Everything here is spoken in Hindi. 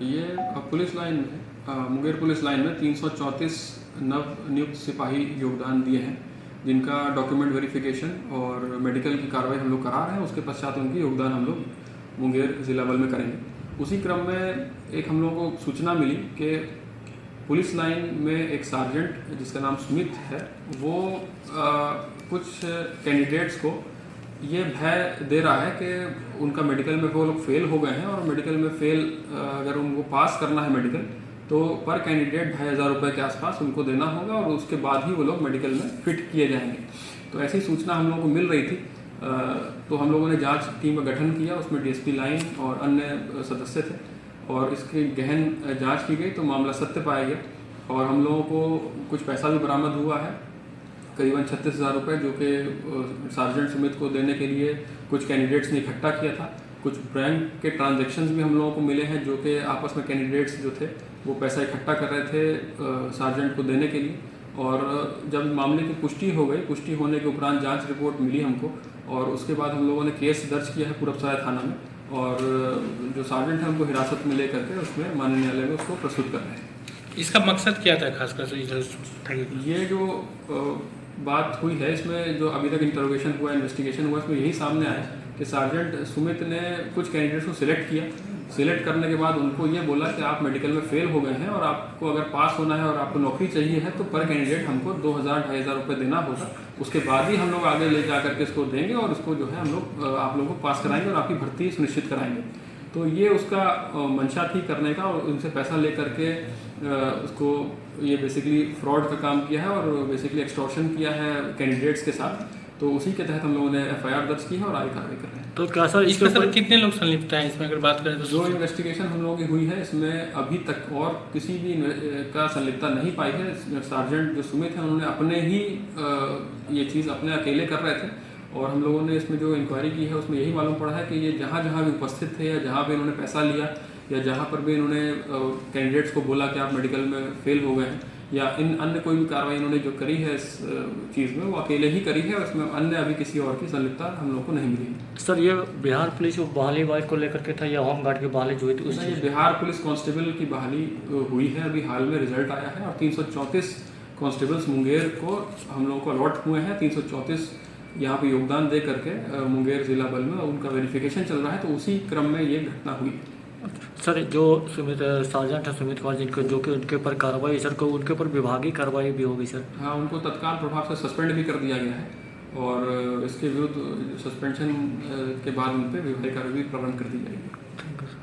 ये पुलिस लाइन में मुंगेर पुलिस लाइन में 334 नव नियुक्त सिपाही योगदान दिए हैं, जिनका डॉक्यूमेंट वेरिफिकेशन और मेडिकल की कार्रवाई हम लोग करा रहे हैं। उसके पश्चात उनकी योगदान हम लोग मुंगेर ज़िला बल में करेंगे। उसी क्रम में एक हम लोगों को सूचना मिली कि पुलिस लाइन में एक सार्जेंट जिसका नाम सुमित है, वो कुछ कैंडिडेट्स को ये भय दे रहा है कि उनका मेडिकल में वो लोग फेल हो गए हैं और मेडिकल में फेल अगर उनको पास करना है मेडिकल, तो पर कैंडिडेट 2,500 रुपये के आसपास उनको देना होगा और उसके बाद ही वो लोग मेडिकल में फिट किए जाएंगे। तो ऐसी सूचना हम लोगों को मिल रही थी। तो हम लोगों ने जांच टीम का गठन किया, उसमें डीएसपी लाइन और अन्य सदस्य थे और इसकी गहन जांच की गई तो मामला सत्य पाया गया और हम लोगों को कुछ पैसा भी बरामद हुआ है, करीबन 36,000 रुपये, जो कि सार्जेंट सुमित को देने के लिए कुछ कैंडिडेट्स ने इकट्ठा किया था। कुछ बैंक के ट्रांजैक्शंस भी हम लोगों को मिले हैं, जो कि आपस में कैंडिडेट्स जो थे वो पैसा इकट्ठा कर रहे थे सार्जेंट को देने के लिए। और जब मामले की पुष्टि हो गई, पुष्टि होने के उपरांत जांच रिपोर्ट मिली हमको और उसके बाद हम लोगों ने केस दर्ज किया है पूरबसराय थाना में और जो सार्जेंट है उनको हिरासत में लेकर के उसमें माननीय न्यायालय में उसको प्रस्तुत कर रहे हैं। इसका मकसद क्या था खासकर? ये जो बात हुई है, इसमें जो अभी तक इंटरोगेशन हुआ, इन्वेस्टिगेशन हुआ, इसमें यही सामने आया कि सार्जेंट सुमित ने कुछ कैंडिडेट्स को सिलेक्ट किया। सिलेक्ट करने के बाद उनको ये बोला कि आप मेडिकल में फेल हो गए हैं और आपको अगर पास होना है और आपको नौकरी चाहिए है तो पर कैंडिडेट हमको 2,000-2,500 रुपये देना होगा। उसके बाद ही हम लोग आगे ले जा करके इसको देंगे और उसको जो है हम लोग आप लोगों को पास कराएंगे और आपकी भर्ती सुनिश्चित कराएंगे। तो ये उसका मंशा थी करने का और उनसे पैसा ले करके उसको ये बेसिकली फ्रॉड का काम किया है और बेसिकली एक्सटॉर्शन किया है कैंडिडेट्स के साथ। तो उसी के तहत हम लोगों ने एफआईआर दर्ज की है और आगे कार्रवाई कर रहे हैं। तो क्या सर इसमें सर कितने लोग संलिप्त हैं इसमें अगर बात करें तो? जो इन्वेस्टिगेशन हम लोगों की हुई है इसमें अभी तक और किसी भी का संलिप्तता नहीं पाई है। सार्जेंट जो सुमित हैं उन्होंने अपने ही ये चीज़ अपने अकेले कर रहे थे और हम लोगों ने इसमें जो इंक्वायरी की है उसमें यही मालूम पड़ा है कि ये जहाँ जहाँ भी उपस्थित थे या जहाँ भी इन्होंने पैसा लिया या जहाँ पर भी इन्होंने कैंडिडेट्स को बोला कि आप मेडिकल में फेल हो गए हैं या इन अन्य कोई भी कार्रवाई इन्होंने जो करी है इस चीज़ में वो अकेले ही करी है और इसमें अन्य अभी किसी और की संलिप्तता हम लोग को नहीं मिली। सर ये बिहार पुलिस बहाली वाइज को लेकर के था या होमगार्ड की बहाली जो हुई थी उसमें? ये बिहार पुलिस कांस्टेबल की बहाली हुई है, अभी हाल में रिजल्ट आया है और 334 कांस्टेबल्स मुंगेर को हम लोगों को अलॉट हुए हैं। 334 यहाँ पे योगदान दे करके मुंगेर जिला बल में उनका वेरिफिकेशन चल रहा है, तो उसी क्रम में ये घटना हुई। सर जो सुमित सार्जेंट है सुमित कुमार जिनको जो कि उनके ऊपर कार्रवाई सर को उनके ऊपर विभागीय कार्रवाई भी होगी सर? हाँ, उनको तत्काल प्रभाव से सस्पेंड भी कर दिया गया है और इसके विरुद्ध सस्पेंशन के बाद उन पर विभागीय कार्रवाई प्रारंभ कर दी जाएगी। Thank you sir.